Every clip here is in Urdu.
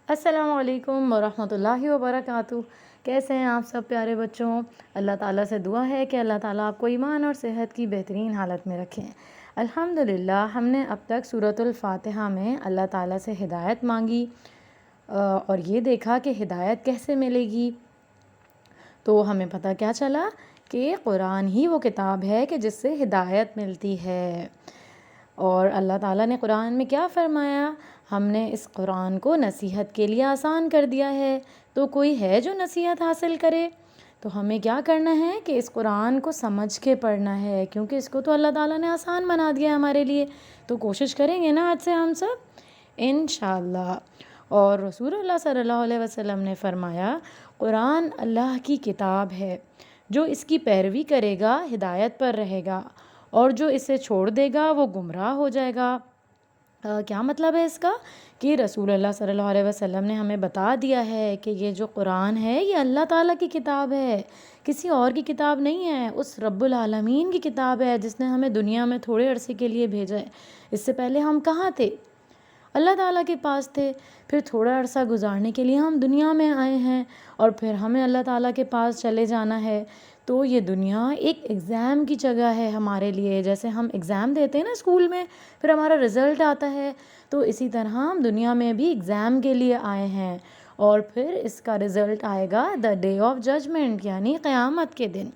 السلام علیکم ورحمۃ اللہ وبرکاتہ۔ کیسے ہیں آپ سب پیارے بچوں؟ اللہ تعالیٰ سے دعا ہے کہ اللہ تعالیٰ آپ کو ایمان اور صحت کی بہترین حالت میں رکھیں۔ الحمدللہ ہم نے اب تک سورۃ الفاتحہ میں اللہ تعالیٰ سے ہدایت مانگی اور یہ دیکھا کہ ہدایت کیسے ملے گی۔ تو ہمیں پتہ کیا چلا کہ قرآن ہی وہ کتاب ہے کہ جس سے ہدایت ملتی ہے۔ اور اللہ تعالیٰ نے قرآن میں کیا فرمایا؟ ہم نے اس قرآن کو نصیحت کے لیے آسان کر دیا ہے، تو کوئی ہے جو نصیحت حاصل کرے؟ تو ہمیں کیا کرنا ہے کہ اس قرآن کو سمجھ کے پڑھنا ہے، کیونکہ اس کو تو اللہ تعالیٰ نے آسان بنا دیا ہے ہمارے لیے۔ تو کوشش کریں گے نا آج سے ہم سب انشاءاللہ۔ اور رسول اللہ صلی اللہ علیہ وسلم نے فرمایا قرآن اللہ کی کتاب ہے، جو اس کی پیروی کرے گا ہدایت پر رہے گا، اور جو اسے چھوڑ دے گا وہ گمراہ ہو جائے گا۔ کیا مطلب ہے اس کا؟ کہ رسول اللہ صلی اللہ علیہ وسلم نے ہمیں بتا دیا ہے کہ یہ جو قرآن ہے یہ اللہ تعالیٰ کی کتاب ہے، کسی اور کی کتاب نہیں ہے، اس رب العالمین کی کتاب ہے جس نے ہمیں دنیا میں تھوڑے عرصے کے لیے بھیجا ہے۔ اس سے پہلے ہم کہاں تھے؟ اللہ تعالیٰ کے پاس تھے، پھر تھوڑا عرصہ گزارنے کے لیے ہم دنیا میں آئے ہیں، اور پھر ہمیں اللہ تعالیٰ کے پاس چلے جانا ہے۔ تو یہ دنیا ایک ایگزام کی جگہ ہے ہمارے لیے، جیسے ہم ایگزام دیتے ہیں نا اسکول میں، پھر ہمارا رزلٹ آتا ہے، تو اسی طرح ہم دنیا میں بھی ایگزام کے لیے آئے ہیں، اور پھر اس کا رزلٹ آئے گا دا ڈے آف ججمنٹ، یعنی قیامت کے دن۔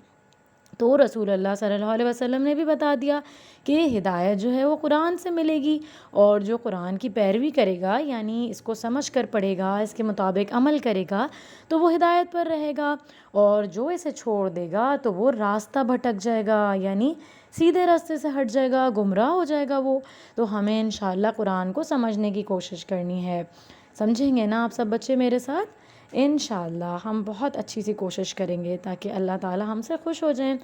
تو رسول اللہ صلی اللہ علیہ وسلم نے بھی بتا دیا کہ ہدایت جو ہے وہ قرآن سے ملے گی، اور جو قرآن کی پیروی کرے گا، یعنی اس کو سمجھ کر پڑھے گا، اس کے مطابق عمل کرے گا، تو وہ ہدایت پر رہے گا، اور جو اسے چھوڑ دے گا تو وہ راستہ بھٹک جائے گا، یعنی سیدھے راستے سے ہٹ جائے گا، گمراہ ہو جائے گا وہ۔ تو ہمیں انشاءاللہ قرآن کو سمجھنے کی کوشش کرنی ہے۔ سمجھیں گے نا آپ سب بچے میرے ساتھ؟ انشاءاللہ ہم بہت اچھی سی کوشش کریں گے تاکہ اللہ تعالی ہم سے خوش ہو جائیں۔